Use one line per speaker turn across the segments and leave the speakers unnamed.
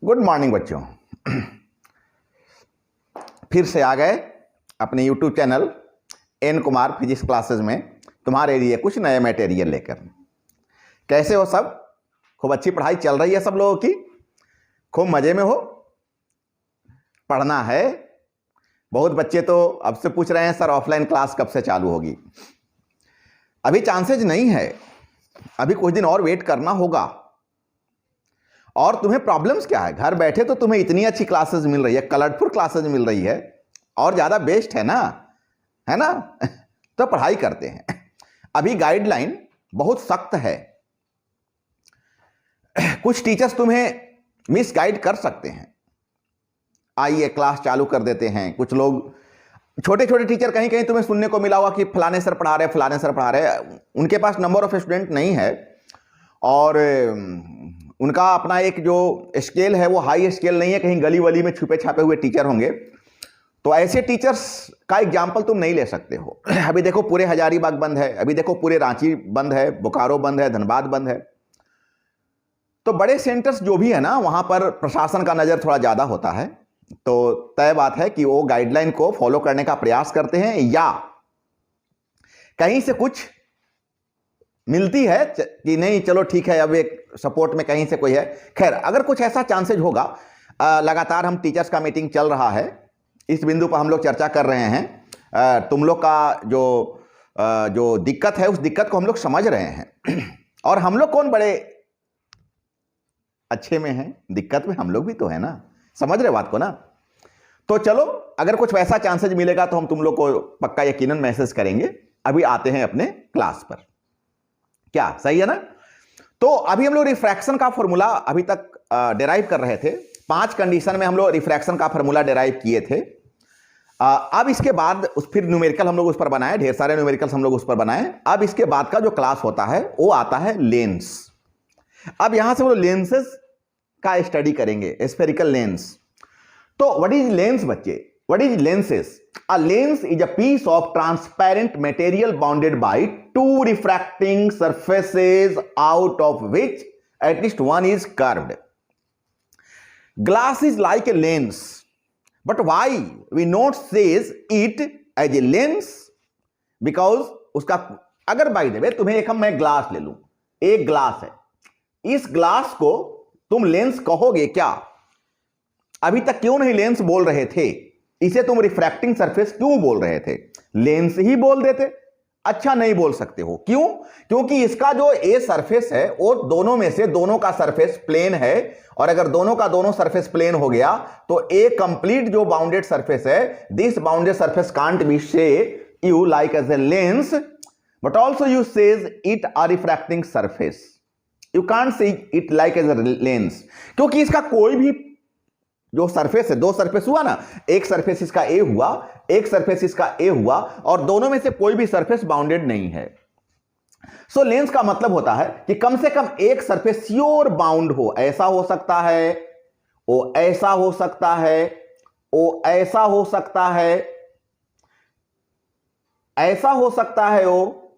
Good morning बच्चों। फिर से आ गए अपने YouTube channel N Kumar physics classes में तुम्हारे लिए कुछ नए मटेरियल लेकर। कैसे हो सब? खूब अच्छी पढ़ाई चल रही है सब लोगों की? खूब मजे में हो? पढ़ना है। बहुत बच्चे तो अब से पूछ रहे हैं सर ऑफलाइन क्लास कब से चालू होगी। अभी चांसेज नहीं है, अभी कुछ दिन और वेट करना होगा। और तुम्हें प्रॉब्लम्स क्या है? घर बैठे तो तुम्हें इतनी अच्छी क्लासेस मिल रही है, कलरफुल क्लासेस मिल रही है और ज्यादा बेस्ट है ना, है ना? तो पढ़ाई करते हैं। अभी गाइडलाइन बहुत सख्त है, कुछ टीचर्स तुम्हें मिस गाइड कर सकते हैं। आइए क्लास चालू कर देते हैं। कुछ लोग छोटे छोटे टीचर कहीं कहीं तुम्हें सुनने को मिला होगा कि फलाने सर पढ़ा रहे, फलाने सर पढ़ा रहे। उनके पास नंबर ऑफ स्टूडेंट नहीं है और उनका अपना एक जो स्केल है वो हाई स्केल नहीं है, कहीं गली वली में छुपे छापे हुए टीचर होंगे। तो ऐसे टीचर्स का एग्जाम्पल तुम नहीं ले सकते हो। अभी देखो पूरे हजारीबाग बंद है, अभी देखो पूरे रांची बंद है, बोकारो बंद है, धनबाद बंद है। तो बड़े सेंटर्स जो भी है ना, वहां पर प्रशासन का नजर थोड़ा ज्यादा होता है। तो तय बात है कि वो गाइडलाइन को फॉलो करने का प्रयास करते हैं या कहीं से कुछ मिलती है कि नहीं चलो ठीक है, अब एक सपोर्ट में कहीं से कोई है। खैर, अगर कुछ ऐसा चांसेज होगा, लगातार हम टीचर्स का मीटिंग चल रहा है, इस बिंदु पर हम लोग चर्चा कर रहे हैं। तुम लोग का जो दिक्कत है उस दिक्कत को हम लोग समझ रहे हैं। और हम लोग कौन बड़े अच्छे में हैं, दिक्कत में हम लोग भी तो है ना। समझ रहे बात को ना? तो चलो, अगर कुछ वैसा चांसेज मिलेगा तो हम तुम लोग को पक्का यकीनन मैसेज करेंगे। अभी आते हैं अपने क्लास पर। क्या सही है ना? तो अभी हम लोग रिफ्रैक्शन का फॉर्मूला अभी तक डिराइव कर रहे थे। 5 कंडीशन में हम लोग रिफ्रैक्शन का फॉर्मूला डिराइव किए थे। अब इसके बाद फिर न्यूमेरिकल हम लोग उस पर बनाए, ढेर सारे न्यूमेरिकल्स हम लोग उस पर बनाए। अब इसके बाद का जो क्लास होता है वो आता है लेंस। अब यहां से वो लेंसेज का स्टडी करेंगे, स्फेरिकल लेंस। तो व्हाट इज लेंस बच्चे? What is lenses? A lens is a piece of transparent material bounded by 2 refracting surfaces out of which at least one is curved. Glass is like a lens, but why we not says it as a lens? Because उसका अगर by the way तुम्हें मैं glass ले लूं, एक glass है, इस glass को तुम लेंस कहोगे क्या? अभी तक क्यों नहीं लेंस बोल रहे थे? इसे तुम रिफ्रैक्टिंग सरफेस क्यों बोल रहे थे? लेंस ही बोल देते। अच्छा, नहीं बोल सकते हो। क्यों? क्योंकि इसका जो ए सरफेस है वो दोनों में से दोनों का सरफेस प्लेन है, और अगर दोनों का दोनों सरफेस प्लेन हो गया तो ए कंप्लीट जो बाउंडेड सरफेस है, this bounded surface can't be say you like as a lens but also you says it a refracting surface. You can't say it like as a lens, क्योंकि इसका कोई भी जो surface है, 2 surface हुआ ना, एक सरफेस इसका ए हुआ, एक सरफेस इसका ए हुआ, और दोनों में से कोई भी सरफेस बाउंडेड नहीं है। सो लेंस का मतलब होता है कि कम से कम एक सरफेस श्योर बाउंड हो। ऐसा हो सकता है, वो ऐसा हो सकता है, वो ऐसा हो सकता है, ऐसा हो सकता है, वो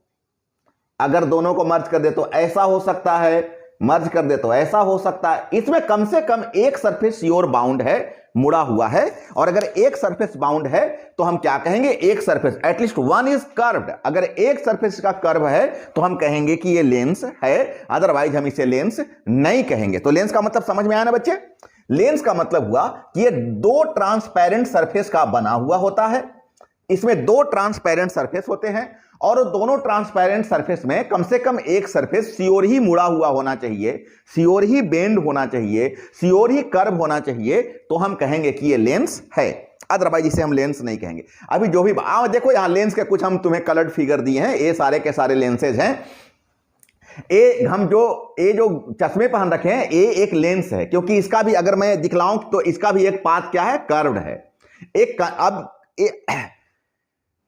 अगर दोनों को मर्ज कर दे तो ऐसा हो सकता है, मर्ज कर दे तो ऐसा हो सकता है। इसमें कम से कम एक सरफेस श्योर बाउंड है, मुड़ा हुआ है। और अगर एक सरफेस बाउंड है तो हम क्या कहेंगे? एक surface at least one is curved. अगर एक सरफेस का कर्व है तो हम कहेंगे कि ये लेंस है, अदरवाइज हम इसे लेंस नहीं कहेंगे। तो लेंस का मतलब समझ में आया ना बच्चे? लेंस का मतलब हुआ कि ये 2 ट्रांसपेरेंट सरफेस का बना हुआ होता है। इसमें 2 ट्रांसपेरेंट सरफेस होते हैं और दोनों ट्रांसपेरेंट सरफेस में कम से कम एक सरफेस सियोर ही मुड़ा हुआ होना चाहिए, सियोर ही बेंड होना चाहिए, सियोर ही कर्व होना चाहिए, तो हम कहेंगे कि ये लेंस है। अदरवाइज इसे हम लेंस नहीं कहेंगे। अभी जो भी देखो यहां लेंस के कुछ हम तुम्हें कलर्ड फिगर दिए हैं। ये सारे के सारे लेंसेज हैं। ये जो चश्मे पहन रखे हैं, ये एक लेंस है, क्योंकि इसका भी अगर मैं दिखलाऊं तो इसका भी एक पाथ क्या है? कर्व्ड है। एक अब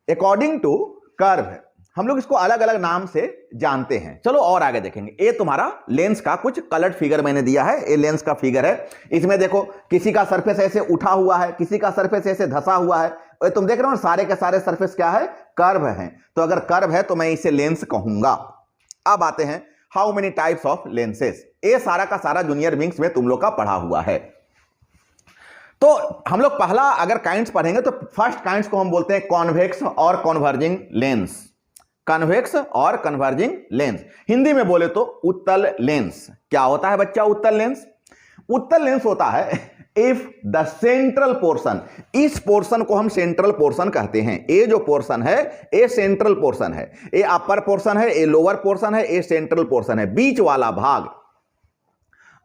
अकॉर्डिंग टू कर्व हम लोग इसको अलग अलग नाम से जानते हैं। चलो और आगे देखेंगे। ये तुम्हारा लेंस का कुछ कलर्ड फिगर मैंने दिया है। ये लेंस का फिगर है। इसमें देखो किसी का सरफेस ऐसे उठा हुआ है, किसी का सरफेस ऐसे धसा हुआ है। तुम देख रहे हो सारे के सारे सरफेस क्या है? कर्व है। तो अगर कर्व है तो मैं इसे लेंस कहूंगा। अब आते हैं how many types of lenses. ये सारा का सारा जूनियर विंग्स में तुम लोग का पढ़ा हुआ है। तो हम लोग पहला अगर काइंड्स पढ़ेंगे तो फर्स्ट काइंड्स को हम बोलते हैं कॉन्वेक्स और कन्वर्जिंग लेंस। कन्वेक्स और कन्वर्जिंग लेंस, हिंदी में बोले तो उत्तल लेंस। क्या होता है बच्चा उत्तल लेंस? उत्तल लेंस होता है इफ द सेंट्रल पोर्शन, इस पोर्शन को हम सेंट्रल पोर्शन कहते हैं। ये जो पोर्शन है ये सेंट्रल पोर्शन है, ये अपर पोर्शन है, ये लोअर पोर्शन है, ये सेंट्रल पोर्शन है। बीच वाला भाग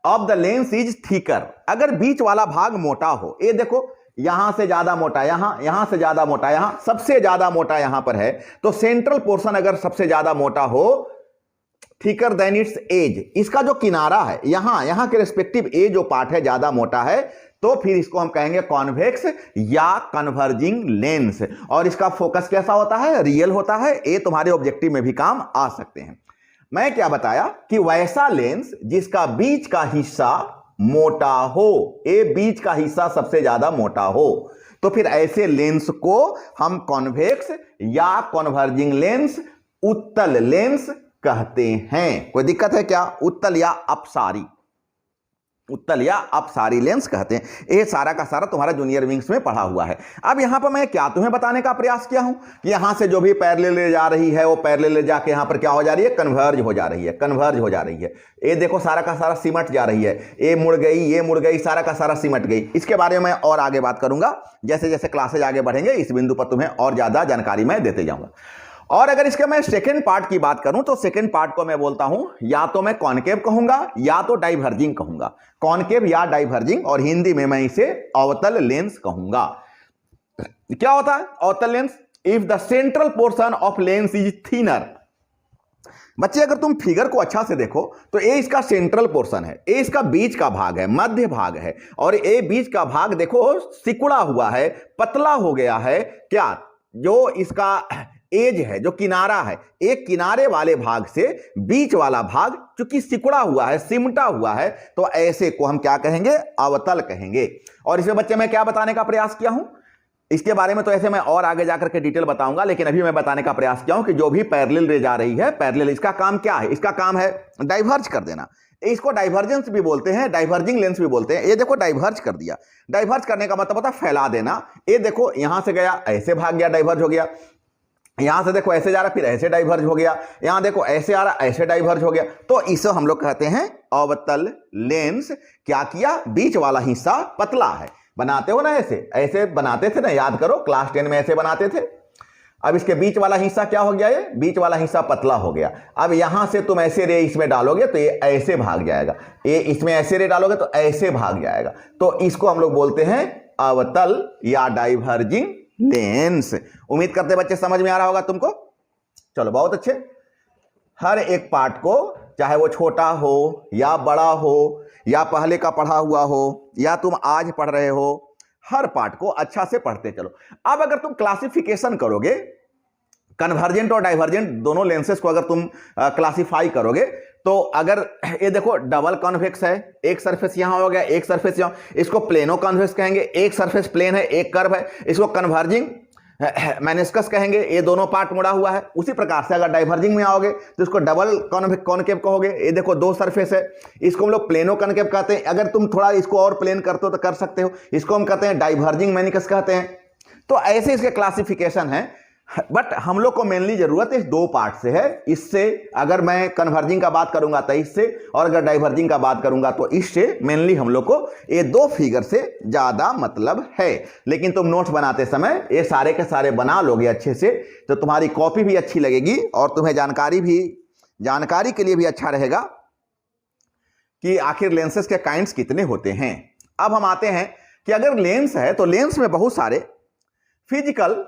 of the lens is thicker, अगर बीच वाला भाग मोटा हो, ये देखो यहां से ज्यादा मोटा यहां से ज्यादा मोटा यहां, सबसे ज्यादा मोटा यहां पर है, तो सेंट्रल पोर्शन अगर सबसे ज्यादा मोटा हो, थिकर देन इट्स एज, इसका जो किनारा है यहां के रिस्पेक्टिव ए जो पार्ट है ज्यादा मोटा है, तो फिर इसको हम कहेंगे कॉन्वेक्स या कन्वर्जिंग लेंस। और इसका फोकस कैसा होता है? रियल होता है। ये तुम्हारे ऑब्जेक्टिव में भी काम आ सकते हैं। मैं क्या बताया कि वैसा लेंस जिसका बीच का हिस्सा मोटा हो, ये बीच का हिस्सा सबसे ज्यादा मोटा हो, तो फिर ऐसे लेंस को हम कॉन्वेक्स या कन्वर्जिंग लेंस, उत्तल लेंस कहते हैं। कोई दिक्कत है क्या? उत्तल या अपसारी, उत्तल या अपसारी लेंस कहते हैं। ये सारा का सारा तुम्हारा जूनियर विंग्स में पढ़ा हुआ है। अब यहां पर मैं क्या तुम्हें बताने का प्रयास किया हूं कि यहां से जो भी पैरेलल ले जा रही है वो पैरेलल ले जाके यहां पर क्या हो जा रही है? कन्वर्ज हो जा रही है, कन्वर्ज हो जा रही है। ये देखो सारा का सारा सिमट जा रही है, ये मुड़ गई, ये मुड़ गई, सारा का सारा सिमट गई। इसके बारे में और आगे बात करूंगा, जैसे जैसे क्लासेज आगे बढ़ेंगे इस बिंदु पर तुम्हें और ज्यादा जानकारी मैं देते जाऊंगा। और अगर इसके मैं सेकंड पार्ट की बात करूं तो सेकंड पार्ट को मैं बोलता हूं या तो मैं कॉनकेव कहूंगा या तो डाइवर्जिंग कहूंगा, कॉनकेव या डाइवर्जिंग, और हिंदी में मैं इसे अवतल लेंस कहूंगा। क्या होता है अवतल lens? If the central portion of lens is thinner. बच्चे अगर तुम फिगर को अच्छा से देखो तो ये इसका सेंट्रल पोर्शन है, ये इसका बीच का भाग है, मध्य भाग है, और ये बीच का भाग देखो सिकुड़ा हुआ है, पतला हो गया है। क्या जो इसका एज है, जो किनारा है, एक किनारे वाले भाग से बीच वाला भाग चूंकि सिकुड़ा हुआ है, सिमटा हुआ है, तो ऐसे को हम क्या कहेंगे? अवतल कहेंगे। और इसमें बच्चे मैं क्या बताने का प्रयास किया हूं, इसके बारे में तो ऐसे मैं और आगे जाकर के डिटेल बताऊंगा, लेकिन अभी मैं बताने का प्रयास किया हूं कि जो भी पैरेलल ले जा रही है, पैरेलल इसका काम क्या है? इसका काम है डाइवर्ज कर देना। इसको डाइवर्जेंस भी बोलते हैं, डाइवर्जिंग लेंस भी बोलते हैं। ये देखो डाइवर्ज कर दिया, डाइवर्ज करने का मतलब होता है फैला देना। ये देखो यहां से गया, ऐसे भाग गया, डाइवर्ज हो गया। यहां से देखो ऐसे जा रहा, फिर ऐसे डाइवर्ज हो गया। यहां देखो ऐसे आ रहा, ऐसे डाइवर्ज हो गया। तो इसे हम लोग कहते हैं अवतल लेंस। क्या किया? बीच वाला हिस्सा पतला है। बनाते हो ना ऐसे, ऐसे बनाते थे ना, याद करो क्लास 10 में ऐसे बनाते थे। अब इसके बीच वाला हिस्सा क्या हो गया? ये बीच वाला हिस्सा पतला हो गया। अब यहां से तुम ऐसे रे इसमें डालोगे तो ये ऐसे भाग जाएगा, ये इसमें ऐसे रे डालोगे तो ऐसे भाग जाएगा। तो इसको हम लोग बोलते हैं अवतल या डाइवर्जिंग लेंस। उम्मीद करते बच्चे समझ में आ रहा होगा तुमको। चलो बहुत अच्छे। हर एक पार्ट को, चाहे वो छोटा हो या बड़ा हो या पहले का पढ़ा हुआ हो या तुम आज पढ़ रहे हो, हर पार्ट को अच्छा से पढ़ते चलो। अब अगर तुम क्लासिफिकेशन करोगे, कन्वर्जेंट और डाइवर्जेंट दोनों लेंसेस को अगर तुम क्लासिफाई करोगे, तो अगर ये देखो डबल कॉन्वेक्स है, एक सरफेस यहां हो गया, एक सरफेस यहां, इसको प्लेनो कॉन्वेक्स कहेंगे। एक सरफेस प्लेन है, एक कर्व है, इसको कन्वर्जिंग मेनिस्कस कहेंगे। ये दोनों पार्ट मुड़ा हुआ है। उसी प्रकार से अगर डाइवर्जिंग में आओगे तो इसको डबल कॉनकेव कहोगे। ये देखो दो सरफेस है, इसको हम लोग प्लेनो कॉनकेव कहते हैं। अगर तुम थोड़ा इसको और प्लेन करते हो तो कर सकते हो, इसको हम कहते हैं डाइवर्जिंग मेनिस्कस कहते हैं। तो ऐसे इसके क्लासिफिकेशन है, बट हम लोग को मेनली जरूरत इस दो पार्ट से है। इससे अगर मैं कन्वर्जिंग का बात करूंगा तो इससे, और अगर डाइवर्जिंग का बात करूंगा तो इससे मेनली हम लोग को ये दो फिगर से ज्यादा मतलब है। लेकिन तुम नोट्स बनाते समय ये सारे के सारे बना लोगे अच्छे से, तो तुम्हारी कॉपी भी अच्छी लगेगी और तुम्हें जानकारी के लिए भी अच्छा रहेगा कि आखिर लेंसेस के काइंड्स कितने होते हैं। अब हम आते हैं कि अगर लेंस है तो लेंस में बहुत सारे फिजिकल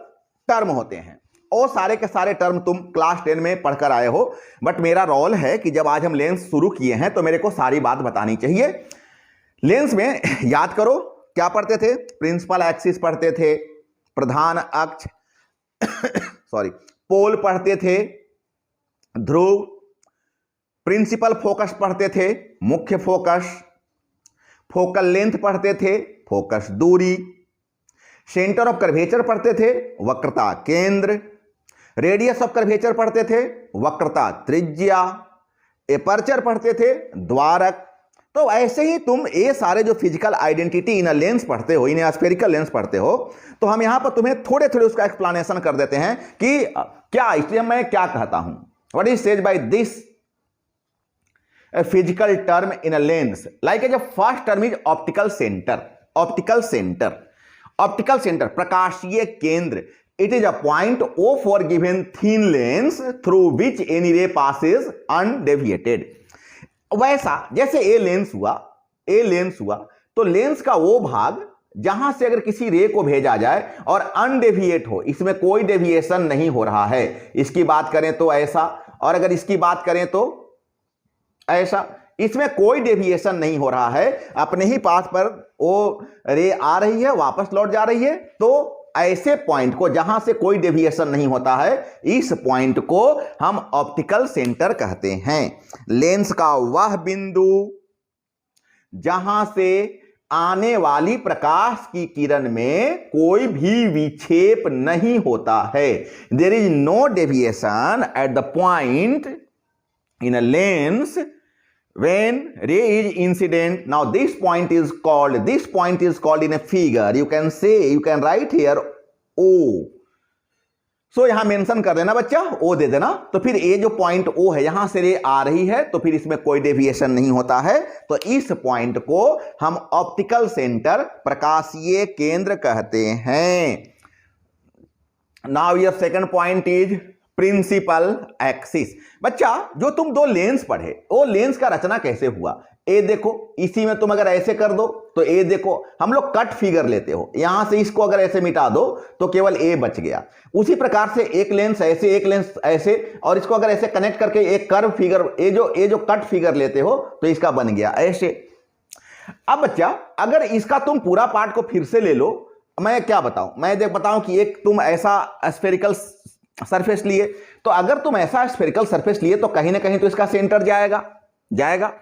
टर्म होते हैं, और सारे के सारे टर्म तुम क्लास 10 में पढ़कर आए हो। बट मेरा रोल है कि जब आज हम लेंस शुरू किए हैं तो मेरे को सारी बात बतानी चाहिए। लेंस में याद करो क्या पढ़ते थे? प्रिंसिपल एक्सिस पढ़ते थे, प्रधान अक्ष पोल पढ़ते थे, ध्रुव, प्रिंसिपल फोकस पढ़ते थे, मुख्य फोकस, फोकल लेंथ पढ़ते थे, फोकस दूरी, सेंटर ऑफ कर्वेचर पढ़ते थे, वक्रता केंद्र, रेडियस ऑफ कर्वेचर पढ़ते थे, वक्रता त्रिज्या, एपर्चर पढ़ते थे, द्वारक, तो ऐसे ही तुम ये सारे जो फिजिकल आइडेंटिटी इन लेंस पढ़ते हो, इन स्फेरिकल लेंस पढ़ते हो, तो हम यहां पर तुम्हें थोड़े थोड़े उसका एक्सप्लेनेशन कर देते हैं कि क्या, इसलिए मैं क्या कहता हूं, what is said by this physical term in a lens, like as first term is optical centre. Optical centre, optical centre प्रकाशीय केंद्र, it is a point O for given thin lens through which any ray passes undeviated. वैसा जैसे a lens हुआ, a lens हुआ, तो lens का वो भाग जहां से अगर किसी रे को भेजा जाए और अनडेविएट हो, इसमें कोई डेविएशन नहीं हो रहा है, इसकी बात करें तो ऐसा, और अगर इसकी बात करें तो ऐसा, इसमें कोई डेविएशन नहीं हो रहा है, अपने ही पास पर वो रे आ रही है, वापस लौट जा रही है, तो ऐसे पॉइंट को जहां से कोई डेविएशन नहीं होता है, इस पॉइंट को हम ऑप्टिकल सेंटर कहते हैं। लेंस का वह बिंदु जहां से आने वाली प्रकाश की किरण में कोई भी विक्षेप नहीं होता है, there is no deviation at the point in a lens when ray is incident. Now this point is called in a figure, you can say, you can write here O. So यहां mention कर देना बच्चा, O दे देना, तो फिर ये जो point O है, यहां से रे आ रही है, तो फिर इसमें कोई डेविएशन नहीं होता है, तो इस पॉइंट को हम ऑप्टिकल सेंटर, प्रकाशीय केंद्र कहते हैं। Now your second point is principal axis. बच्चा जो तुम दो लेंस पढ़े, वो लेंस का रचना कैसे हुआ, ए देखो, इसी में तुम अगर ऐसे कर दो तो ए देखो, हम लोग कट फिगर लेते हो, यहां से इसको अगर ऐसे मिटा दो तो केवल ए बच गया। उसी प्रकार से एक लेंस ऐसे, एक लेंस ऐसे, और इसको अगर ऐसे कनेक्ट करके एक कर्व फिगर, ये जो कट फिगर लेते हो तो इसका बन गया ऐसे। अब बच्चा अगर इसका तुम पूरा पार्ट को फिर से ले लो, मैं क्या बताऊं, मैं बताऊं कि एक तुम ऐसा स्फेरिकल सरफेस लिए, तो अगर तुम ऐसा स्फेरिकल सरफेस लिए तो कहीं ना कहीं तो इसका सेंटर जाएगा,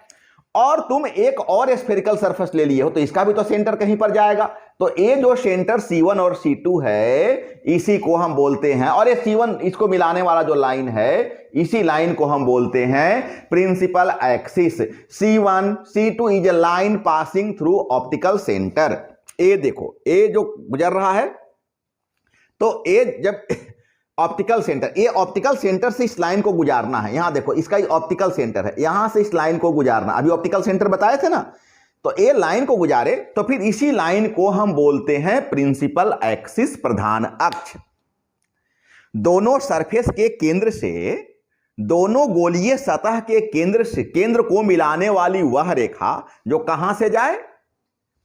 और तुम एक और स्फेरिकल सरफेस ले लिए हो तो इसका भी तो सेंटर कहीं पर जाएगा। तो ये जो सेंटर C1 और C2 है, इसी को हम बोलते हैं, और ये C1 इसको मिलाने वाला जो लाइन है, इसी लाइन को हम बोलते हैं principal axis. C1 C2 is a line passing through optical centre. ये देखो, ये जो गुजर रहा है, तो ये जब ऑप्टिकल सेंटर, ये ऑप्टिकल सेंटर से इस लाइन को गुजारना है, यहां देखो इसका ही ऑप्टिकल सेंटर है, यहां से इस लाइन को गुजारना, अभी ऑप्टिकल सेंटर बताए थे ना, तो ये लाइन को गुजारे, तो फिर इसी लाइन को हम बोलते हैं प्रिंसिपल एक्सिस, प्रधान अक्ष। दोनों सरफेस के केंद्र से, दोनों गोलीय सतह के केंद्र से, केंद्र को मिलाने वाली वह रेखा जो कहां से जाए,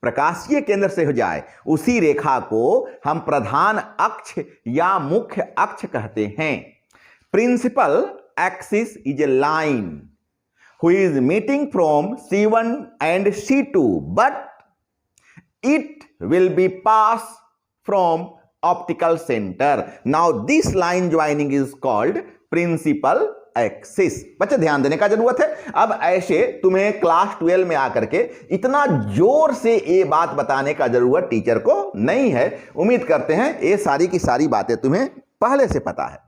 प्रकाशीय केंद्र से हो जाए, उसी रेखा को हम प्रधान अक्ष या मुख्य अक्ष कहते हैं। Principal axis is a line who is meeting from C1 and C2, but it will be passed from optical center. Now this line joining is called principal axis. बच्चे ध्यान देने का जरूरत है। अब ऐसे तुम्हें क्लास 12 में आकर के इतना जोर से ये बात बताने का जरूरत टीचर को नहीं है। उम्मीद करते हैं ये सारी की सारी बातें तुम्हें पहले से पता है,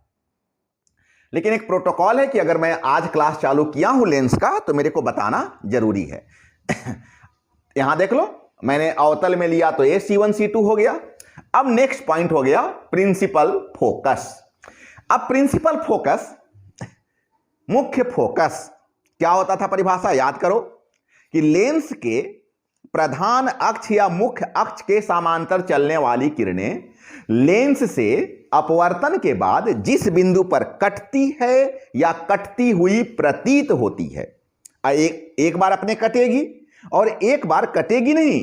लेकिन एक प्रोटोकॉल है कि अगर मैं आज क्लास चालू किया हूं लेंस का तो मेरे को बताना जरूरी है। यहां देख लो, मैंने अवतल में लिया तो ये C1 C2 हो गया। अब नेक्स्ट पॉइंट हो गया प्रिंसिपल फोकस। अब प्रिंसिपल फोकस, मुख्य फोकस क्या होता था, परिभाषा याद करो कि लेंस के प्रधान अक्ष या मुख्य अक्ष के समांतर चलने वाली किरणें लेंस से अपवर्तन के बाद जिस बिंदु पर कटती है या कटती हुई प्रतीत होती है, एक बार अपने कटेगी और एक बार कटेगी नहीं।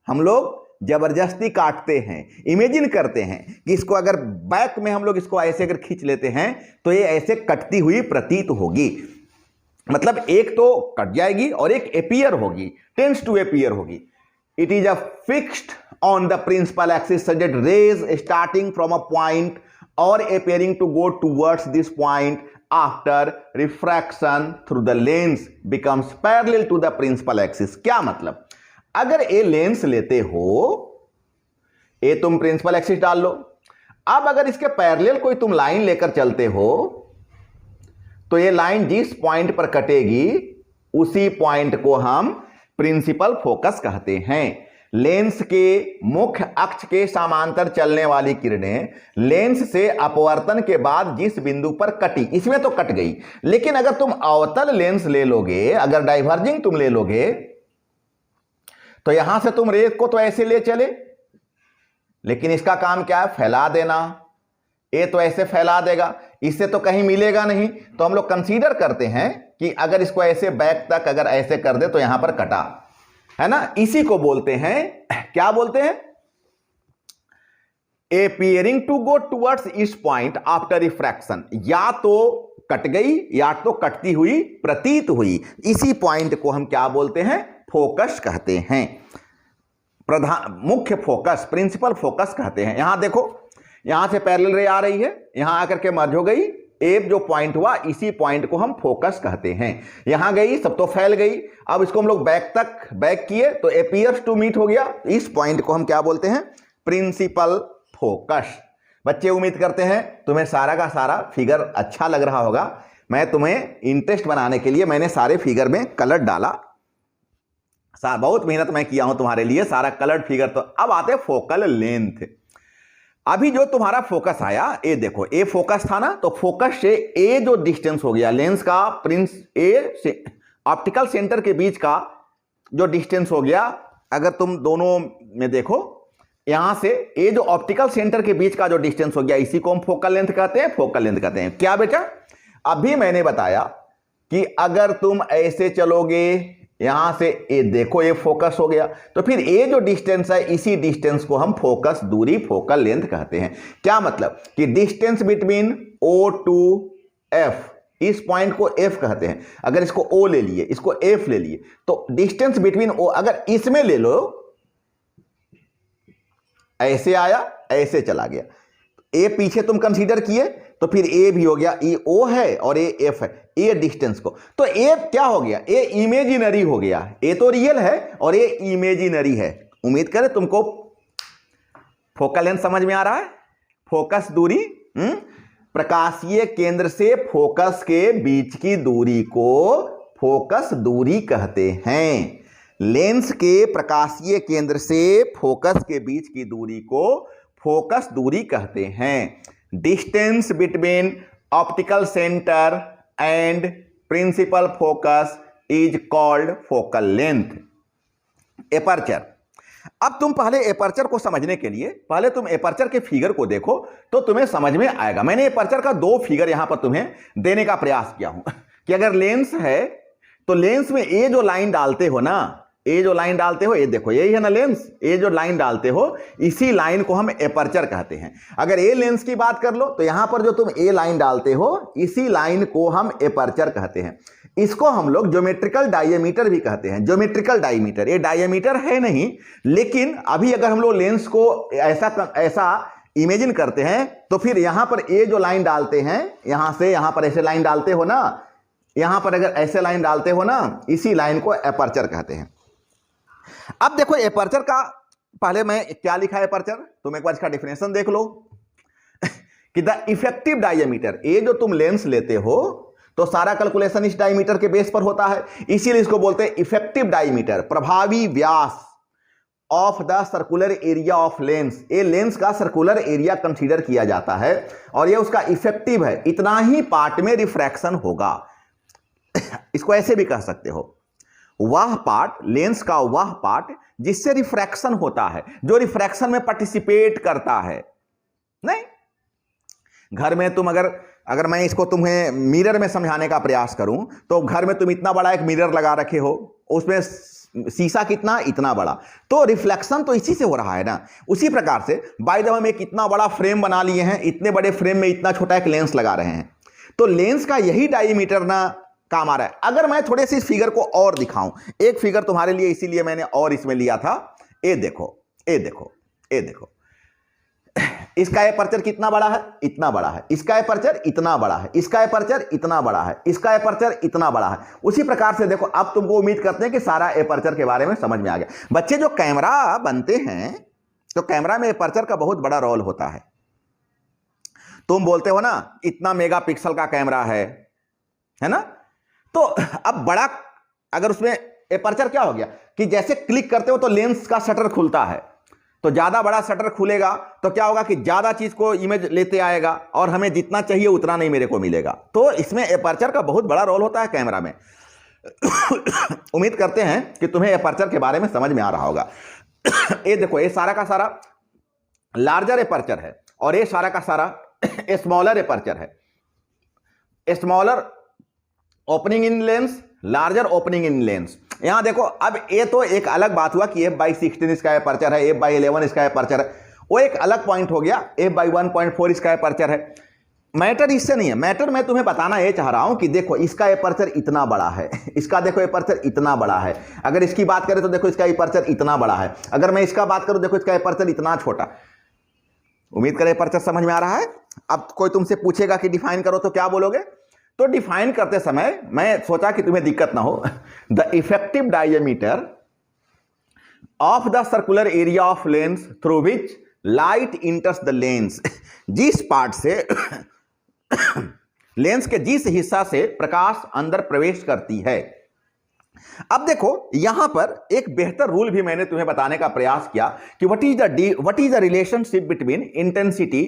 हम लोग जबरदस्ती काटते हैं, इमेजिन करते हैं कि इसको अगर बैक में हम लोग इसको ऐसे अगर खींच लेते हैं तो ये ऐसे कटती हुई प्रतीत होगी, मतलब एक तो कट जाएगी और एक अपीयर होगी, टेंड्स टू अपीयर होगी। It is a fixed on the principal axis such that rays starting from a point or appearing to go towards this point after refraction through the lens becomes parallel to the principal axis। क्या मतलब, अगर ये lens लेते हो, ये तुम principal axis डाल लो, अब अगर इसके पैरेलल कोई तुम लाइन लेकर चलते हो तो ये लाइन जिस पॉइंट पर कटेगी उसी पॉइंट को हम प्रिंसिपल फोकस कहते हैं। लेंस के मुख्य अक्ष के समांतर चलने वाली किरणें लेंस से अपवर्तन के बाद जिस बिंदु पर कटी, इसमें तो कट गई, लेकिन अगर तुम अवतल लेंस ले लोगे, अगर डाइवर्जिंग तुम ले लोगे, तो यहां से तुम रेस को तो ऐसे ले चले, लेकिन इसका काम क्या है? फैला देना। ये तो ऐसे फैला देगा, इससे तो कहीं मिलेगा नहीं। तो हम लोग कंसीडर करते हैं कि अगर इसको ऐसे बैक तक अगर ऐसे कर दे तो यहां पर कटा, है ना। इसी को बोलते हैं, क्या बोलते हैं? appearing to go towards its point after refraction, या तो कट गई या तो कटती हुई प्रतीत हुई। इसी पॉइंट को हम क्या बोलते हैं? फोकस कहते हैं। प्रधान मुख्य फोकस, प्रिंसिपल फोकस कहते हैं। यहां देखो, यहां से पैरेलल रे आ रही है, यहां आकर के मर्ज हो गई, एक जो पॉइंट हुआ इसी पॉइंट को हम फोकस कहते हैं। यहां गई, सब तो फैल गई, अब इसको हम लोग बैक तक बैक किए तो अपीयर्स टू मीट हो गया। इस पॉइंट को हम क्या बोलते हैं? Principal focus. बच्चे उम्मीद करते हैं तुम्हें सारा का सारा फिगर अच्छा लग रहा होगा। मैं तुम्हें इंटरेस्ट बनाने के लिए मैंने सारे फिगर में कलर डाला, बहुत मेहनत मैं किया हूं तुम्हारे लिए, सारा कलर्ड फिगर। तो अब आते फोकल लेंथ। अभी जो तुम्हारा फोकस आया, ये देखो, ए फोकस था ना, तो फोकस से ए जो डिस्टेंस हो गया लेंस का, प्रिंस ए से ऑप्टिकल सेंटर के बीच का जो डिस्टेंस हो गया, अगर तुम दोनों में देखो, यहां से ए जो ऑप्टिकल सेंटर के बीच का जो डिस्टेंस हो गया, इसी को हम फोकल लेंथ कहते हैं। फोकल लेंथ कहते हैं क्या बेटा? अभी मैंने बताया कि अगर तुम ऐसे चलोगे, यहां से ए देखो, ये फोकस हो गया, तो फिर ये जो डिस्टेंस है, इसी डिस्टेंस को हम फोकस दूरी, फोकल लेंथ कहते हैं। क्या मतलब कि distance between O to F, इस पॉइंट को एफ कहते हैं। अगर इसको ओ ले लिए, इसको एफ ले लिए, तो डिस्टेंस बिटवीन ओ, अगर इसमें ले लो, ऐसे आया, ऐसे चला गया, ए पीछे तुम कंसीडर किए, तो फिर ए भी हो गया, ये ओ है और ये एफ है, ए डिस्टेंस को, तो ए क्या हो गया? ए इमेजिनरी हो गया। ए तो रियल है और ये इमेजिनरी है। उम्मीद करें तुमको फोकल लेंथ समझ में आ रहा है। फोकस दूरी, प्रकाशीय केंद्र से फोकस के बीच की दूरी को फोकस दूरी कहते हैं। लेंस के प्रकाशीय केंद्र से फोकस के बीच की दूरी को फोकस दूरी कहते हैं। Distance between optical centre and principal focus is called focal length. Aperture. अब तुम पहले एपर्चर को समझने के लिए पहले तुम एपर्चर के फिगर को देखो तो तुम्हें समझ में आएगा। मैंने एपर्चर का दो फिगर यहां पर तुम्हें देने का प्रयास किया हूं कि अगर लेंस है तो लेंस में ये जो लाइन डालते हो ना, ये जो लाइन डालते हो, ये देखो, यही है ना लेंस, ये जो लाइन डालते हो, इसी लाइन को हम एपर्चर कहते हैं। अगर ए लेंस की बात कर लो तो यहां पर जो तुम ए लाइन डालते हो, इसी लाइन को हम एपर्चर कहते हैं। इसको हम लोग ज्योमेट्रिकल डायमीटर भी कहते हैं। ज्योमेट्रिकल डायमीटर, ये डायमीटर है नहीं, लेकिन अभी अगर हम लोग लेंस को ऐसा इमेजिन करते हैं तो फिर यहां पर ए जो लाइन डालते हैं, यहां से यहां पर ऐसे लाइन डालते हो ना, यहां पर अगर ऐसे लाइन डालते हो ना, इसी लाइन को एपर्चर कहते हैं। अब देखो एपर्चर का पहले मैं क्या लिखा है एपर्चर, तुम एक बार इसका डेफिनेशन देख लो कि द इफेक्टिव डायमीटर, ये जो तुम लेंस लेते हो तो सारा कैलकुलेशन इस डायमीटर के बेस पर होता है, इसीलिए इसको बोलते हैं इफेक्टिव डायमीटर, प्रभावी व्यास of the circular area of lens. ये लेंस का सर्कुलर एरिया कंसीडर किया जाता है और ये उसका इफेक्टिव है, इतना ही पार्ट में रिफ्रैक्शन होगा। इसको ऐसे भी कह सकते हो, वह पार्ट, लेंस का वह पार्ट जिससे रिफ्रैक्शन होता है, जो रिफ्रैक्शन में पार्टिसिपेट करता है। नहीं, घर में तुम अगर मैं इसको तुम्हें मिरर में समझाने का प्रयास करूं तो घर में तुम इतना बड़ा एक मिरर लगा रखे हो, उसमें शीशा कितना, इतना बड़ा, तो रिफ्लेक्शन तो इसी से हो रहा है ना। उसी प्रकार से बाय द वे हम एक इतना बड़ा फ्रेम बना लिए हैं, इतने बड़े फ्रेम में इतना छोटा एक लेंस लगा रहे हैं, तो लेंस का यही डायमीटर ना काम आ रहा है। अगर मैं थोड़े से इस फिगर को और दिखाऊं, एक फिगर तुम्हारे लिए इसीलिए मैंने और इसमें लिया था, ये देखो, ये देखो, ये देखो, इसका एपर्चर कितना बड़ा है, इतना बड़ा है, इसका एपर्चर इतना बड़ा है, इसका एपर्चर इतना बड़ा है, इसका एपर्चर इतना बड़ा है। उसी प्रकार से देखो, अब तुमको उम्मीद करते हैं कि सारा एपर्चर के बारे में समझ में आ गया। बच्चे जो कैमरा बनते हैं तो कैमरा में एपर्चर का बहुत बड़ा रोल होता है। तुम बोलते हो ना इतना मेगापिक्सल का कैमरा है ना, तो अब बड़ा अगर उसमें एपर्चर क्या हो गया कि जैसे क्लिक करते हो तो लेंस का शटर खुलता है, तो ज्यादा बड़ा शटर खुलेगा तो क्या होगा कि ज्यादा चीज को इमेज लेते आएगा और हमें जितना चाहिए उतना नहीं मेरे को मिलेगा। तो इसमें एपर्चर का बहुत बड़ा रोल होता है कैमरा में। उम्मीद करते हैं कि तुम्हें एपर्चर के बारे में समझ में आ रहा होगा। ये देखो, ये सारा का सारा लार्जर एपर्चर है और ये सारा का सारा स्मॉलर एपर्चर है। Smaller opening in lens, larger opening in lens. यहां देखो, अब ये तो एक अलग बात हुआ कि f/16 इसका एपर्चर है, f/11 इसका एपर्चर है, वो एक अलग पॉइंट हो गया। f/1.4 इसका एपर्चर है। मैटर इससे नहीं है, मैटर मैं तुम्हें बताना ये चाह रहा हूं कि देखो इसका एपर्चर इतना बड़ा है, इसका देखो एपर्चर इतना बड़ा है। अगर इसकी बात करें तो देखो इसका एपर्चर इतना बड़ा है, अगर मैं इसका बात करूं देखो इसका एपर्चर इतना छोटा। उम्मीद करें एपर्चर समझ में आ रहा है। अब कोई तुमसे पूछेगा कि डिफाइन करो तो क्या बोलोगे? तो डिफाइन करते समय मैं सोचा कि तुम्हें दिक्कत ना हो। The effective diameter of the circular area of lens through which light इंटर्स the lens, जिस पार्ट से लेंस के जिस हिस्सा से प्रकाश अंदर प्रवेश करती है। अब देखो यहां पर एक बेहतर रूल भी मैंने तुम्हें बताने का प्रयास किया कि what is the relationship between intensity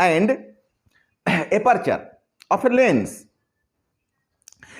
and aperture of a lens.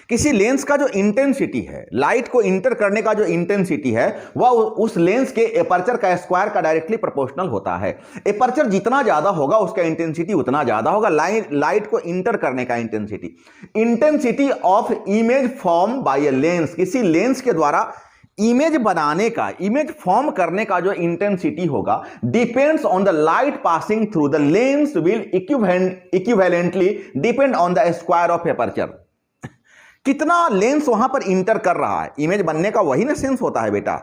किसी लेंस का जो इंटेंसिटी है, लाइट को इंटर करने का जो इंटेंसिटी है, वह उस लेंस के एपर्चर का स्क्वायर का डायरेक्टली प्रोपोर्शनल होता है। एपर्चर जितना ज्यादा होगा उसका इंटेंसिटी उतना ज्यादा होगा, लाइट को इंटर करने का intensity of image form by a lens. किसी लेंस के द्वारा इमेज बनाने का, इमेज फॉर्म करने का जो इंटेंसिटी होगा, depends on the light passing through the lens will equivalently depend on the square of aperture. कितना लेंस वहां पर इंटर कर रहा है, इमेज बनने का वही ना सेंस होता है बेटा।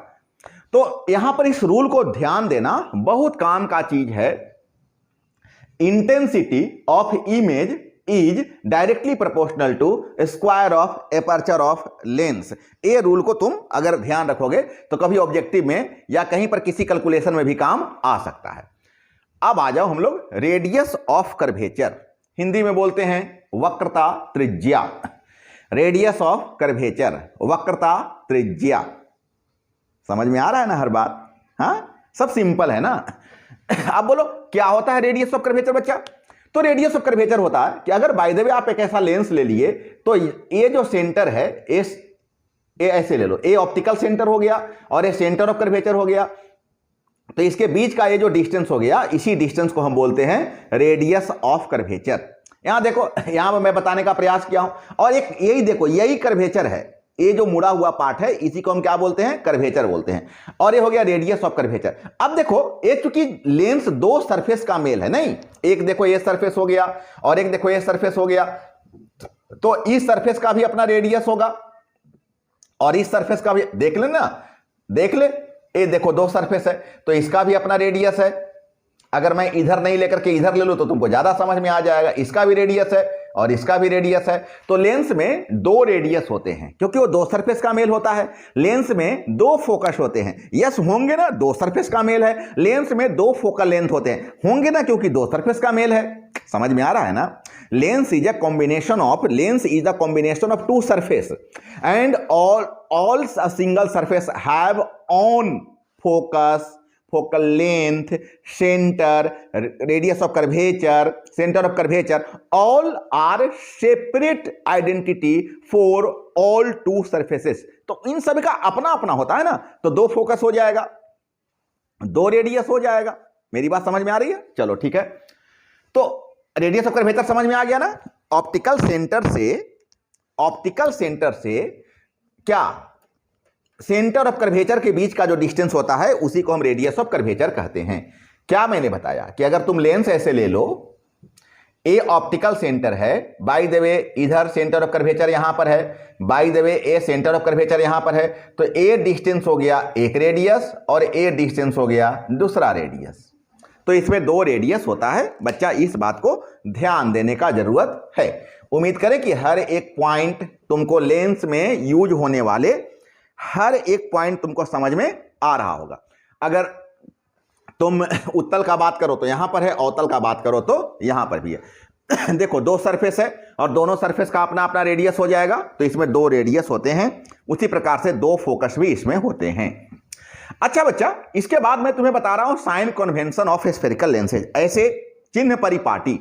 तो यहां पर इस रूल को ध्यान देना बहुत काम का चीज है। Intensity of image is directly proportional to square of aperture of lens. ये रूल को तुम अगर ध्यान रखोगे तो कभी ऑब्जेक्टिव में या कहीं पर किसी कैलकुलेशन में भी काम आ सकता है। अब आ जाओ हम लोग रेडियस ऑफ कर्वेचर, हिंदी में बोलते हैं वक्रता त्रिज्या। रेडियस ऑफ कर्वेचर, वक्रता त्रिज्या। समझ में आ रहा है ना हर बात? हाँ, सब सिंपल है ना। अब बोलो क्या होता है रेडियस ऑफ कर्वेचर बच्चा? तो रेडियस ऑफ कर्वेचर होता है कि अगर बाय द वे आप एक ऐसा लेंस ले लिए तो ये जो सेंटर है, ये ऐसे ले लो, ये ऑप्टिकल सेंटर हो गया और ये सेंटर ऑफ कर्वेचर हो गया। तो इसके बीच का ये जो डिस्टेंस हो गया, इसी डिस्टेंस को हम बोलते हैं रेडियस ऑफ कर्वेचर। यहां देखो, यहां मैं बताने का प्रयास किया हूं। और एक यही देखो, यही कर्वेचर है, ये जो मुड़ा हुआ पार्ट है इसी को हम क्या बोलते हैं? कर्वेचर बोलते हैं। और ये हो गया रेडियस ऑफ कर्वेचर। अब देखो ये चूंकि लेंस दो सरफेस का मेल है, नहीं, एक देखो ये सरफेस हो गया और एक देखो ये सरफेस हो गया, तो इस सरफेस का भी अपना रेडियस होगा और इस सरफेस का भी देख ले ना, देख ले, ये देखो दो सरफेस है तो इसका भी अपना रेडियस है। अगर मैं इधर नहीं लेकर के इधर ले लूं तो तुमको ज्यादा समझ में आ जाएगा। इसका भी रेडियस है और इसका भी रेडियस है। तो लेंस में दो रेडियस होते हैं क्योंकि वो दो सरफेस का मेल होता है। लेंस में दो फोकस होते हैं, यस होंगे ना, दो सरफेस का मेल है। लेंस में दो फोकल लेंथ होते हैं, होंगे ना, क्योंकि दो सरफेस का मेल है। समझ में आ रहा है ना? Lens is a combination of two surface and all a single surface have on focus, focal length, center, radius of curvature, center of curvature, all are separate identity for all two surfaces। तो इन सभी का अपना अपना होता है ना, तो दो फोकस हो जाएगा, दो रेडियस हो जाएगा। मेरी बात समझ में आ रही है? चलो ठीक है। तो रेडियस ऑफ कर्वेचर समझ में आ गया ना। ऑप्टिकल सेंटर से क्या, सेंटर ऑफ कर्वेचर के बीच का जो डिस्टेंस होता है उसी को हम रेडियस ऑफ कर्वेचर कहते हैं। क्या मैंने बताया कि अगर तुम लेंस ऐसे ले लो, ए ऑप्टिकल सेंटर है, बाय द वे इधर सेंटर ऑफ कर्वेचर यहां पर है, by the way A centre of curvature यहां पर है, तो ए डिस्टेंस हो गया एक रेडियस और ए डिस्टेंस हो गया दूसरा रेडियस। तो इसमें दो रेडियस होता है बच्चा, इस बात को ध्यान देने का जरूरत है। उम्मीद करें कि हर एक पॉइंट तुमको लेंस में यूज होने वाले हर एक पॉइंट तुमको समझ में आ रहा होगा। अगर तुम उत्तल का बात करो तो यहां पर है, अवतल का बात करो तो यहां पर भी है। देखो दो सरफेस है और दोनों सरफेस का अपना अपना रेडियस हो जाएगा, तो इसमें दो रेडियस होते हैं, उसी प्रकार से दो फोकस भी इसमें होते हैं। अच्छा बच्चा, इसके बाद मैं तुम्हें बता रहा हूं sign convention of spherical lenses, ऐसे चिन्ह परिपाटी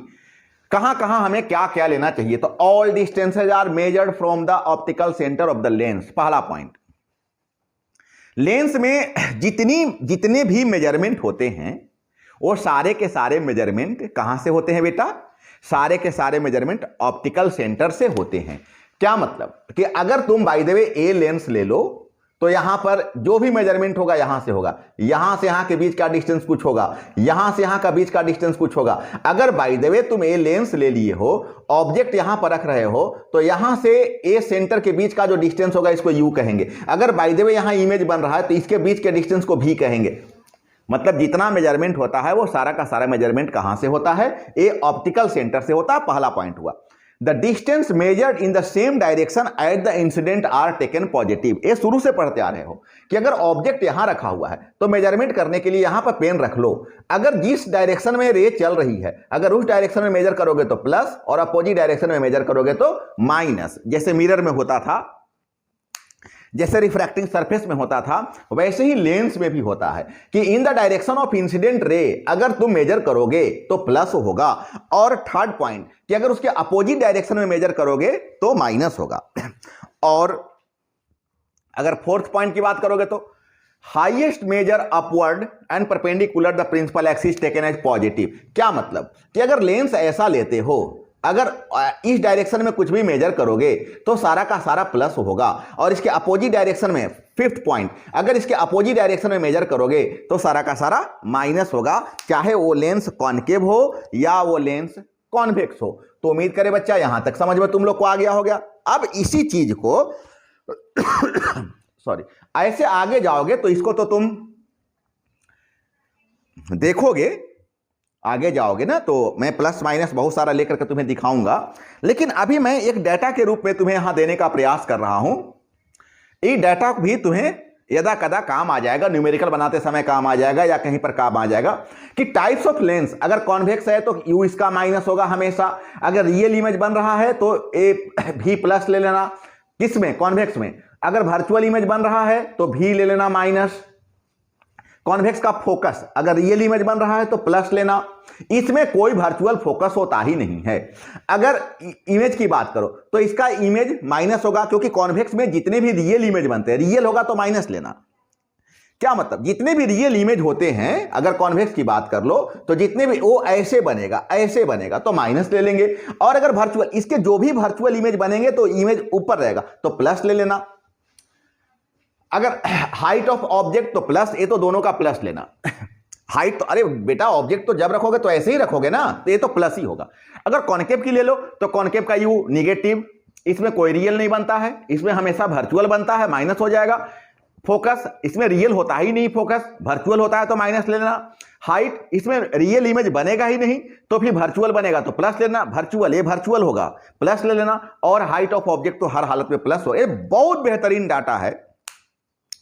कहां कहां हमें क्या क्या लेना चाहिए। तो all distances are measured from the optical centre of the lens, पहला पॉइंट। लेंस में जितने भी मेजरमेंट होते हैं वो सारे के सारे मेजरमेंट कहां से होते हैं बेटा? सारे के सारे मेजरमेंट ऑप्टिकल सेंटर से होते हैं। क्या मतलब कि अगर तुम by the way a lens ले लो तो यहां पर जो भी मेजरमेंट होगा यहां से होगा, यहां से यहां के बीच का डिस्टेंस कुछ होगा, यहां से यहां का बीच का डिस्टेंस कुछ होगा। अगर बाय द वे तुम ए लेंस ले लिए हो, ऑब्जेक्ट यहां पर रख रहे हो, तो यहां से ए सेंटर के बीच का जो डिस्टेंस होगा इसको यू कहेंगे। अगर बाय द वे यहां इमेज बन रहा है तो इसके बीच के डिस्टेंस को भी कहेंगे। मतलब जितना मेजरमेंट होता है वो सारा का सारा मेजरमेंट कहां से होता है? ए ऑप्टिकल सेंटर से होता है, पहला पॉइंट हुआ। The distance measured in the same direction at the incident are taken positive. ये शुरू से पढ़ते आ रहे हो कि अगर ऑब्जेक्ट यहां रखा हुआ है तो मेजरमेंट करने के लिए यहां पर पेन रख लो। अगर जिस डायरेक्शन में रे चल रही है, अगर उस डायरेक्शन में मेजर करोगे तो प्लस और अपोजिट डायरेक्शन में मेजर करोगे तो माइनस। जैसे मिरर में होता था, जैसे रिफ्रैक्टिंग सरफेस में होता था, वैसे ही लेंस में भी होता है कि in the direction of incident ray अगर तुम मेजर करोगे तो प्लस होगा, और थर्ड पॉइंट कि अगर उसके अपोजिट डायरेक्शन में मेजर करोगे तो माइनस होगा। और अगर फोर्थ पॉइंट की बात करोगे तो highest measure upward and perpendicular the principal axis taken as positive. क्या मतलब कि अगर लेंस ऐसा लेते हो, अगर इस डायरेक्शन में कुछ भी मेजर करोगे तो सारा का सारा प्लस होगा, और इसके अपोजिट डायरेक्शन में फिफ्थ पॉइंट, अगर इसके अपोजिट डायरेक्शन में मेजर करोगे तो सारा का सारा माइनस होगा, चाहे वो लेंस कॉनकेव हो या वो लेंस कॉन्वेक्स हो। तो उम्मीद करें बच्चा यहां तक समझ में तुम लोग को आ गया होगा। अब इसी चीज को सॉरी ऐसे आगे जाओगे तो इसको तो तुम देखोगे, आगे जाओगे ना, तो मैं प्लस माइनस बहुत सारा लेकर के तुम्हें दिखाऊंगा, लेकिन अभी मैं एक डाटा के रूप में तुम्हें यहां देने का प्रयास कर रहा हूं। ये डाटा भी तुम्हें यदा कदा काम आ जाएगा, न्यूमेरिकल बनाते समय काम आ जाएगा या कहीं पर काम आ जाएगा कि टाइप्स ऑफ लेंस। अगर कॉन्वेक्स है तो यू इसका माइनस होगा हमेशा, अगर रियल इमेज बन रहा है तो ए भी प्लस ले लेना, किसमें? कॉन्वेक्स में। अगर वर्चुअल इमेज बन रहा है तो भी ले लेना माइनस। कॉन्वेक्स का फोकस अगर रियल इमेज बन रहा है तो प्लस लेना, इसमें कोई वर्चुअल फोकस होता ही नहीं है। अगर इमेज की बात करो तो इसका इमेज माइनस होगा, क्योंकि कॉन्वेक्स में जितने भी रियल इमेज बनते हैं, रियल होगा तो माइनस लेना। क्या मतलब? जितने भी रियल इमेज होते हैं, अगर कॉन्वेक्स की बात कर लो तो जितने भी वो ऐसे बनेगा तो माइनस ले लेंगे, और अगर वर्चुअल, इसके जो भी वर्चुअल इमेज बनेंगे तो इमेज ऊपर रहेगा तो प्लस ले लेना। अगर हाइट ऑफ ऑब्जेक्ट तो प्लस, ये तो दोनों का प्लस लेना। हाइट तो अरे बेटा ऑब्जेक्ट तो जब रखोगे तो ऐसे ही रखोगे ना, तो ये तो प्लस ही होगा। अगर कॉनकेव की ले लो तो कॉनकेव का यू निगेटिव, इसमें कोई रियल नहीं बनता है, इसमें हमेशा वर्चुअल बनता है, माइनस हो जाएगा। फोकस, इसमें रियल होता ही नहीं, फोकस वर्चुअल होता है तो माइनस ले लेना। हाइट, इसमें रियल इमेज बनेगा ही नहीं तो फिर वर्चुअल बनेगा तो प्लस लेना। वर्चुअल, ये वर्चुअल होगा, प्लस ले लेना। और हाइट ऑफ ऑब्जेक्ट तो हर हालत में प्लस हो। ये बहुत बेहतरीन डाटा है,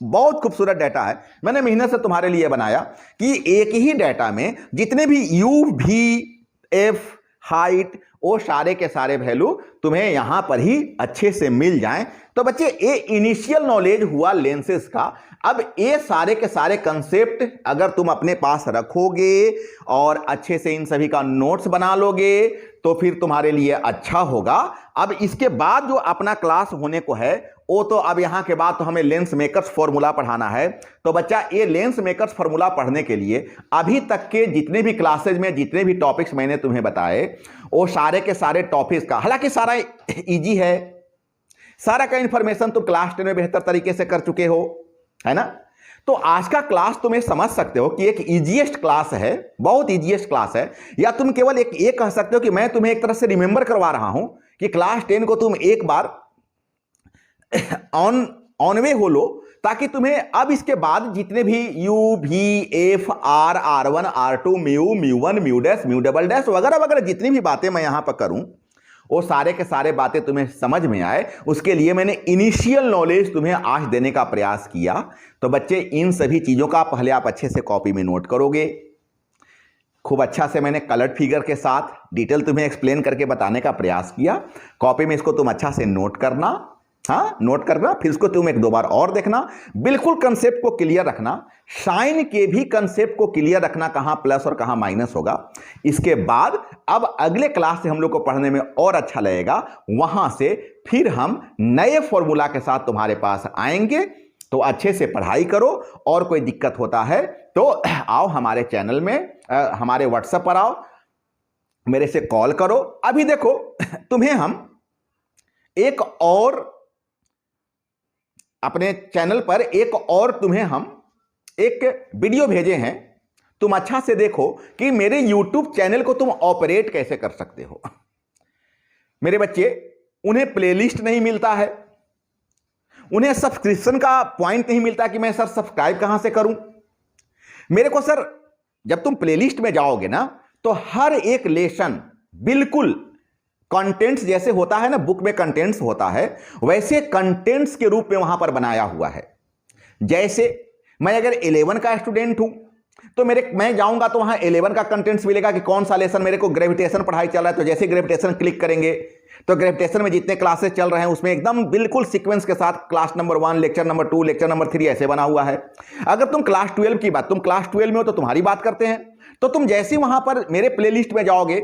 बहुत खूबसूरत डाटा है, मैंने मेहनत से तुम्हारे लिए बनाया कि एक ही डाटा में जितने भी यू भी एफ हाइट वो सारे के सारे वैल्यू तुम्हें यहां पर ही अच्छे से मिल जाएं। तो बच्चे ये इनिशियल नॉलेज हुआ लेंसेस का। अब ये सारे के सारे कंसेप्ट अगर तुम अपने पास रखोगे और अच्छे से इन सभी का नोट्स बना लोगे तो फिर तुम्हारे लिए अच्छा होगा। अब इसके बाद जो अपना क्लास होने को है वो तो अब यहां के बाद तो हमें लेंस मेकर्स फॉर्मूला पढ़ाना है। तो बच्चा ये लेंस मेकर्स फॉर्मूला पढ़ने के लिए अभी तक के जितने भी क्लासेज में जितने भी टॉपिक्स मैंने तुम्हें बताए वो सारे के सारे टॉपिक्स का, हालांकि सारा इजी है, सारा का इंफॉर्मेशन तुम क्लास 10 में बेहतर तरीके से कर चुके हो, है ना। तो आज का क्लास तुम्हें समझ सकते हो कि एक इजीएस्ट क्लास है, बहुत इजीएस्ट क्लास है, या तुम केवल एक ये कह सकते हो कि मैं तुम्हें एक तरह से रिमेंबर करवा रहा हूं कि क्लास 10 को तुम एक बार ऑन वे हो लो, ताकि तुम्हें अब इसके बाद जितने भी यू भी f r R1 R2 mu mu one mu dash mu double dash वगैरह वगैरह जितनी भी बातें मैं यहां पर करूं वो सारे के सारे बातें तुम्हें समझ में आए, उसके लिए मैंने इनिशियल नॉलेज तुम्हें आज देने का प्रयास किया। तो बच्चे इन सभी चीजों का पहले आप अच्छे से कॉपी में नोट करोगे, खूब अच्छा से मैंने कलर्ड फिगर के साथ डिटेल तुम्हें एक्सप्लेन करके बताने का प्रयास किया। कॉपी में इसको तुम अच्छा से नोट करना, हाँ नोट करना, फिर इसको तुम एक दो बार और देखना, बिल्कुल कंसेप्ट को क्लियर रखना, साइन के भी कंसेप्ट को क्लियर रखना, कहां प्लस और कहां माइनस होगा। इसके बाद अब अगले क्लास से हम लोग को पढ़ने में और अच्छा लगेगा, वहां से फिर हम नए फॉर्मूला के साथ तुम्हारे पास आएंगे। तो अच्छे से पढ़ाई करो, और कोई दिक्कत होता है तो आओ हमारे चैनल में, हमारे व्हाट्सएप पर आओ, मेरे से कॉल करो। अभी देखो तुम्हें हम एक और अपने चैनल पर तुम्हें हम एक वीडियो भेजे हैं, तुम अच्छा से देखो कि मेरे YouTube चैनल को तुम ऑपरेट कैसे कर सकते हो। मेरे बच्चे, उन्हें प्लेलिस्ट नहीं मिलता है, उन्हें सब्सक्रिप्शन का पॉइंट नहीं मिलता कि मैं सर सब्सक्राइब कहां से करूं। मेरे को सर, जब तुम प्लेलिस्ट में जाओगे ना, तो हर एक लेसन बिल्कुल कंटेंट्स जैसे होता है ना, बुक में कंटेंट्स होता है, वैसे कंटेंट्स के रूप में वहां पर बनाया हुआ है। जैसे मैं अगर 11 का स्टूडेंट हूं तो मैं जाऊंगा तो वहां 11 का कंटेंट्स मिलेगा कि कौन सा लेसन मेरे को, ग्रेविटेशन पढ़ाई चल रहा है तो जैसे ग्रेविटेशन क्लिक करेंगे तो ग्रेविटेशन में जितने क्लासेस चल रहे हैं उसमें एकदम बिल्कुल सीक्वेंस के साथ class number 1, lecture number 2, lecture number 3 ऐसे बना हुआ है। अगर तुम क्लास 12 की बात, तुम क्लास 12 में हो तो तुम्हारी बात करते हैं, तो तुम जैसे वहां पर मेरे प्लेलिस्ट में जाओगे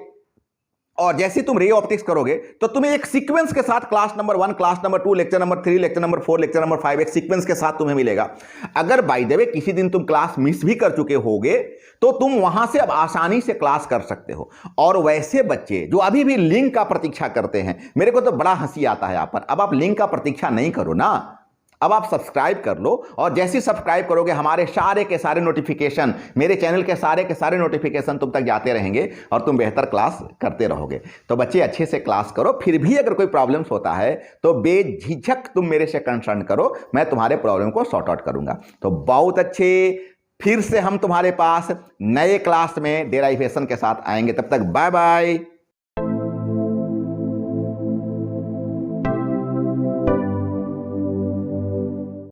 और जैसे तुम रे ऑप्टिक्स करोगे तो तुम्हें एक सीक्वेंस के साथ class number 1, class number 2, lecture number 3, lecture number 4, lecture number 5 एक सीक्वेंस के साथ तुम्हें मिलेगा। अगर बाय द वे किसी दिन तुम क्लास मिस भी कर चुके होगे तो तुम वहां से अब आसानी से क्लास कर सकते हो। और वैसे बच्चे जो अभी भी लिंक का प्रतीक्षा करते हैं, मेरे को तो बड़ा हंसी आता है यहाँ पर, अब आप लिंक का प्रतीक्षा नहीं करो ना, अब आप सब्सक्राइब कर लो, और जैसे सब्सक्राइब करोगे हमारे सारे के सारे नोटिफिकेशन, मेरे चैनल के सारे नोटिफिकेशन तुम तक जाते रहेंगे और तुम बेहतर क्लास करते रहोगे। तो बच्चे अच्छे से क्लास करो, फिर भी अगर कोई प्रॉब्लम्स होता है तो बेझिझक तुम मेरे से कंसर्न करो, मैं तुम्हारे प्रॉब्लम को सॉर्ट आउट करूंगा। तो बहुत अच्छे, फिर से हम तुम्हारे पास नए क्लास में डेराइवेशन के साथ आएंगे, तब तक बाय बाय।